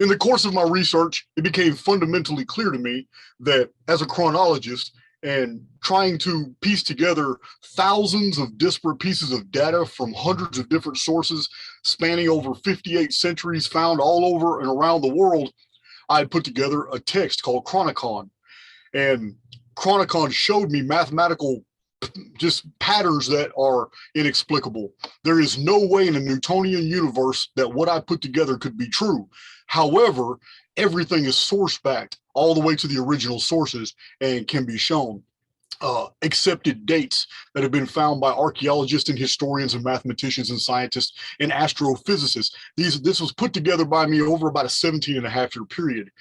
In the course of my research, it became fundamentally clear to me that as a chronologist and trying to piece together thousands of disparate pieces of data from hundreds of different sources spanning over 58 centuries found all over and around the world, I had put together a text called Chronicon. And Chronicon showed me mathematical just patterns that are inexplicable. There is no way in a Newtonian universe that what I put together could be true. However, everything is source backed all the way to the original sources and can be shown. Accepted dates that have been found by archaeologists and historians and mathematicians and scientists and astrophysicists. This was put together by me over about a 17 and a half year period.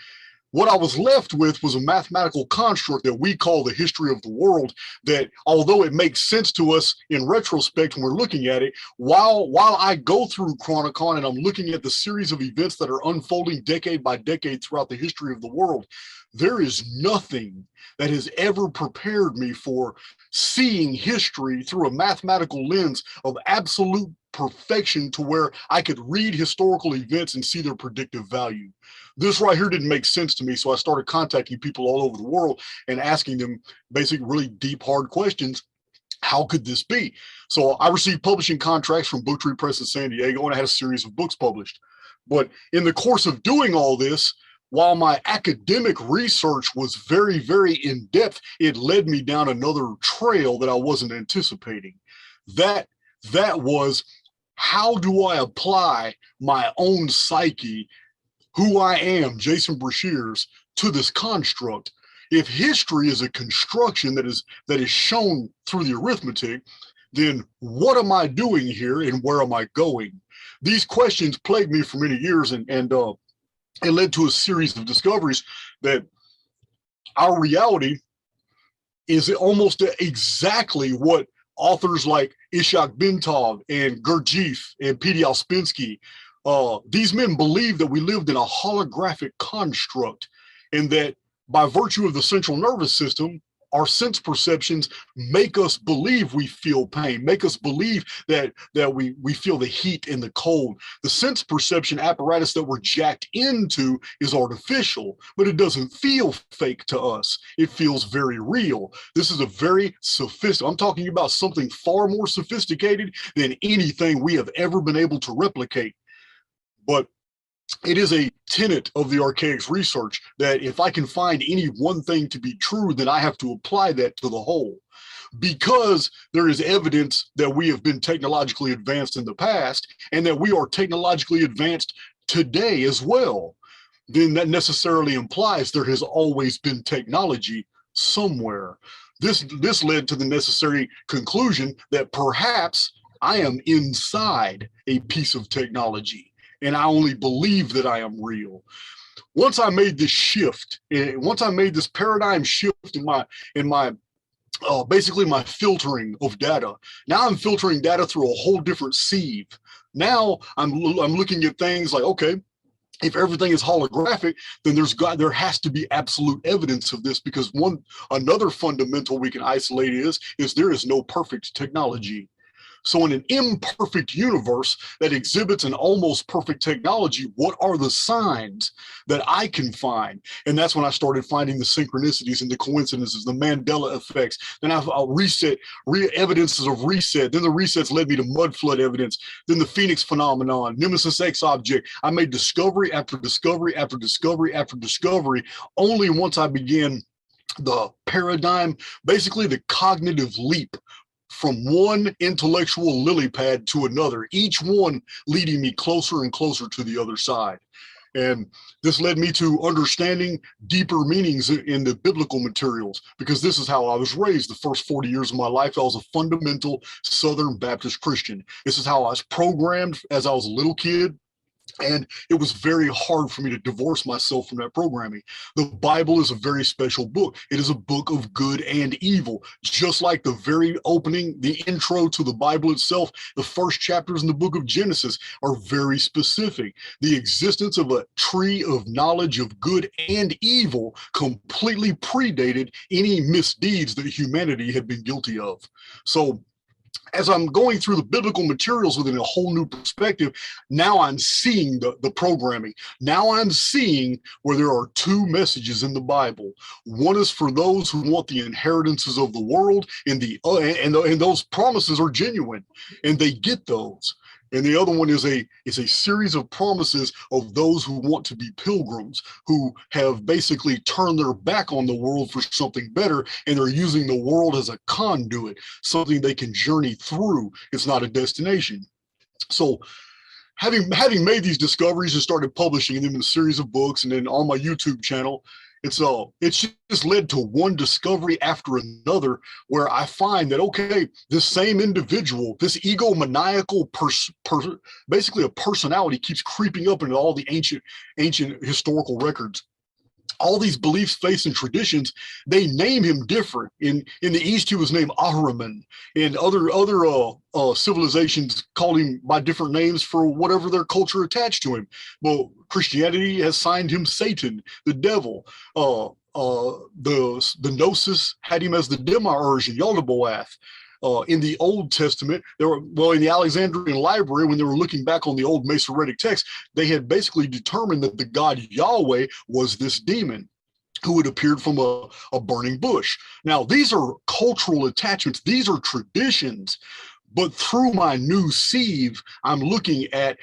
What I was left with was a mathematical construct that we call the history of the world, that although it makes sense to us in retrospect when we're looking at it, while I go through Chronicon and I'm looking at the series of events that are unfolding decade by decade throughout the history of the world, there is nothing that has ever prepared me for seeing history through a mathematical lens of absolute perfection to where I could read historical events and see their predictive value. This right here didn't make sense to me, so I started contacting people all over the world and asking them basic, really deep, hard questions. How could this be? So I received publishing contracts from Book Tree Press in San Diego, and I had a series of books published. But in the course of doing all this, while my academic research was very, very in-depth, it led me down another trail that I wasn't anticipating. That was, how do I apply my own psyche, who I am, Jason Brashears, to this construct? If history is a construction that is shown through the arithmetic, then what am I doing here and where am I going? These questions plagued me for many years, and it led to a series of discoveries that our reality is almost exactly what authors like Ishak Bentov and Gurdjieff and P.D. Ouspensky, these men believed that we lived in a holographic construct, and that by virtue of the central nervous system, our sense perceptions make us believe we feel pain, make us believe that we feel the heat and the cold. The sense perception apparatus that we're jacked into is artificial, but it doesn't feel fake to us. It feels very real. This is a very sophisticated, I'm talking about something far more sophisticated than anything we have ever been able to replicate. But it is a tenet of the Archaix research that if I can find any one thing to be true, then I have to apply that to the whole. Because there is evidence that we have been technologically advanced in the past and that we are technologically advanced today as well, then that necessarily implies there has always been technology somewhere. This led to the necessary conclusion that perhaps I am inside a piece of technology, and I only believe that I am real. Once I made this shift, once I made this paradigm shift in my basically my filtering of data, now I'm filtering data through a whole different sieve. Now I'm looking at things like, okay, if everything is holographic, then there has to be absolute evidence of this, because another fundamental we can isolate is there is no perfect technology. So in an imperfect universe that exhibits an almost perfect technology, what are the signs that I can find? And that's when I started finding the synchronicities and the coincidences, the Mandela effects. Then I'll evidences of reset. Then the resets led me to mud flood evidence. Then the Phoenix phenomenon, Nemesis X object. I made discovery after discovery after discovery after discovery. Only once I began the paradigm, basically the cognitive leap from one intellectual lily pad to another, each one leading me closer and closer to the other side. And this led me to understanding deeper meanings in the biblical materials, because this is how I was raised. The first 40 years of my life, I was a fundamental Southern Baptist Christian. This is how I was programmed as I was a little kid. And it was very hard for me to divorce myself from that programming. The Bible is a very special book. It is a book of good and evil. Just like the very opening, the intro to the Bible itself, the first chapters in the book of Genesis are very specific. The existence of a tree of knowledge of good and evil completely predated any misdeeds that humanity had been guilty of. So as I'm going through the biblical materials within a whole new perspective, now I'm seeing the programming. Now I'm seeing where there are two messages in the Bible. One is for those who want the inheritances of the world, and and those promises are genuine, and they get those. And the other one is a series of promises of those who want to be pilgrims, who have basically turned their back on the world for something better, and they're using the world as a conduit, something they can journey through. It's not a destination. So having made these discoveries and started publishing them in a series of books and then on my YouTube channel, it's just led to one discovery after another, where I find that, okay, this same individual, this egomaniacal basically a personality, keeps creeping up into all the ancient historical records. All these beliefs, faiths, and traditions, they name him different. In the East, he was named Ahriman, and other civilizations called him by different names for whatever their culture attached to him. Well, Christianity has signed him Satan, the devil. The Gnosis had him as the Demiurge and Yaldabaoth. In the Old Testament, in the Alexandrian library, when they were looking back on the old Masoretic text, they had basically determined that the god Yahweh was this demon who had appeared from a burning bush. Now, these are cultural attachments, these are traditions, but through my new sieve, I'm looking at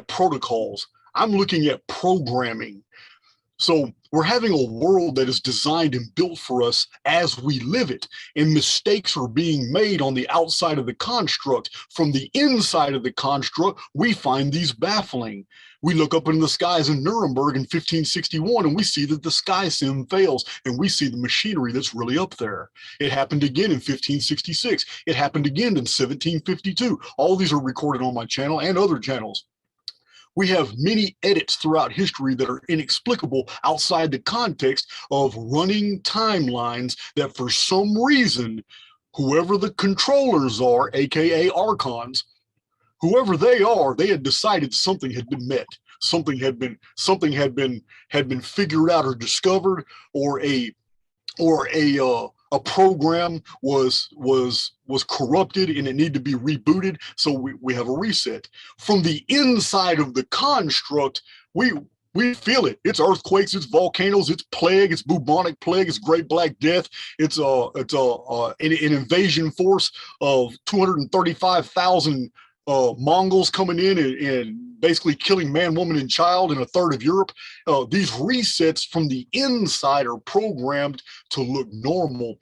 protocols, I'm looking at programming. So we're having a world that is designed and built for us as we live it, and mistakes are being made on the outside of the construct. From the inside of the construct, we find these baffling. We look up in the skies in Nuremberg in 1561, and we see that the sky sim fails, and we see the machinery that's really up there. It happened again in 1566. It happened again in 1752. All these are recorded on my channel and other channels. We have many edits throughout history that are inexplicable outside the context of running timelines that, for some reason, whoever the controllers are, aka archons, whoever they are, they had decided something had been met. Something had been figured out or discovered, or a program was corrupted and it needed to be rebooted, so we have a reset. From the inside of the construct, we feel it. It's earthquakes, it's volcanoes, it's plague, it's bubonic plague, it's great black death, it's an invasion force of 235,000 Mongols coming in and basically killing man, woman, and child in a third of Europe. These resets from the inside are programmed to look normal,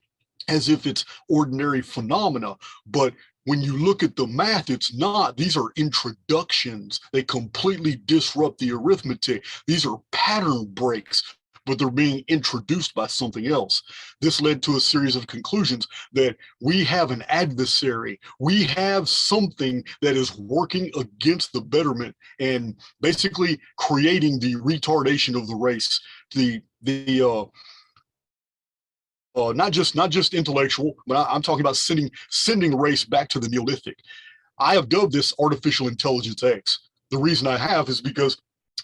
as if it's ordinary phenomena. But when you look at the math, it's not. These are introductions. They completely disrupt the arithmetic. These are pattern breaks, but they're being introduced by something else. This led to a series of conclusions that we have an adversary. We have something that is working against the betterment and basically creating the retardation of the race, not just intellectual, but I'm talking about sending race back to the Neolithic. I have dubbed this artificial intelligence X. The reason I have is because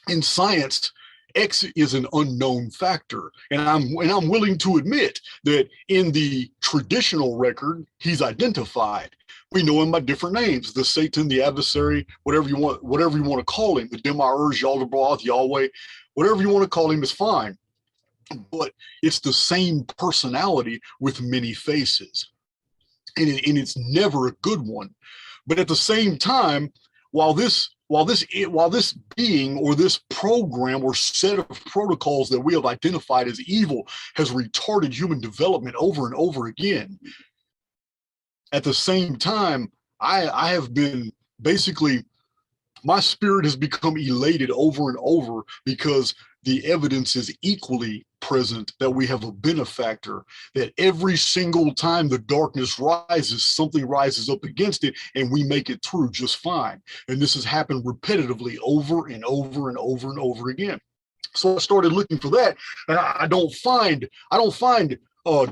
in science, X is an unknown factor, and I'm willing to admit that in the traditional record, he's identified. We know him by different names: the Satan, the adversary, whatever you want to call him, the Demiurge, Yaldabaoth, Yahweh, whatever you want to call him is fine. But it's the same personality with many faces, and it's never a good one. But at the same time, while this being or this program or set of protocols that we have identified as evil has retarded human development over and over again, at the same time, I have been basically, my spirit has become elated over and over because the evidence is equally present that we have a benefactor, that every single time the darkness rises, something rises up against it, and we make it through just fine. And this has happened repetitively over and over and over and over again. So I started looking for that, and I don't find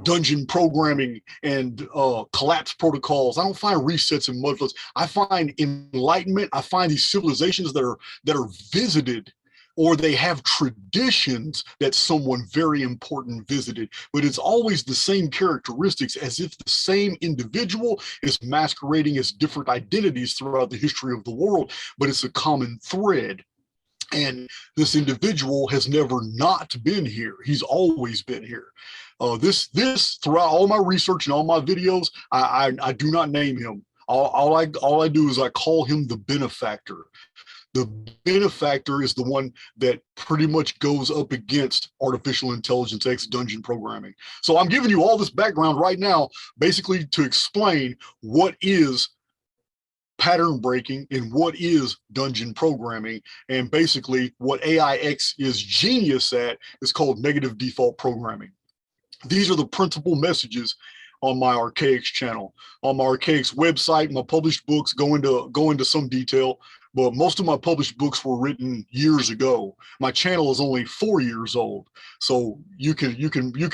dungeon programming and collapse protocols. I don't find resets and mudfloods. I find enlightenment. I find these civilizations that are visited or they have traditions that someone very important visited, but it's always the same characteristics, as if the same individual is masquerading as different identities throughout the history of the world, but it's a common thread. And this individual has never not been here. He's always been here. This throughout all my research and all my videos, I do not name him. All I do is I call him the benefactor. The benefactor is the one that pretty much goes up against artificial intelligence X dungeon programming. So I'm giving you all this background right now, basically to explain what is pattern breaking and what is dungeon programming, and basically what AIX is genius at is called negative default programming. These are the principal messages on my Archaix channel. On my Archaix website, my published books go into some detail, but most of my published books were written years ago. My channel is only 4 years old, so you can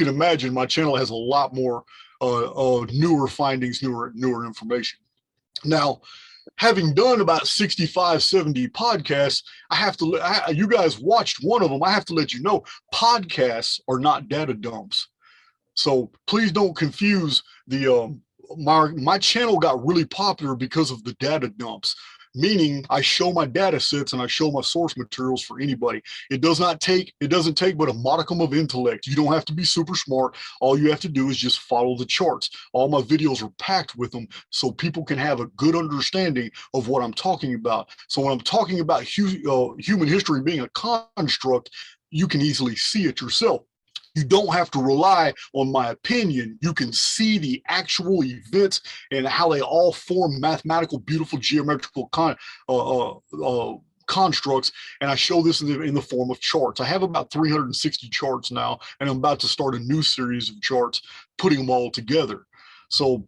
imagine my channel has a lot more newer findings, newer information. Now, having done about 65, 70 podcasts, you guys watched one of them. I have to let you know, podcasts are not data dumps. So please don't confuse the, my channel got really popular because of the data dumps, meaning I show my data sets and I show my source materials for anybody. It doesn't take but a modicum of intellect. You don't have to be super smart. All you have to do is just follow the charts. All my videos are packed with them so people can have a good understanding of what I'm talking about. So when I'm talking about human history being a construct, you can easily see it yourself. You don't have to rely on my opinion. You can see the actual events and how they all form mathematical, beautiful geometrical constructs. And I show this in the form of charts. I have about 360 charts now, and I'm about to start a new series of charts, putting them all together. So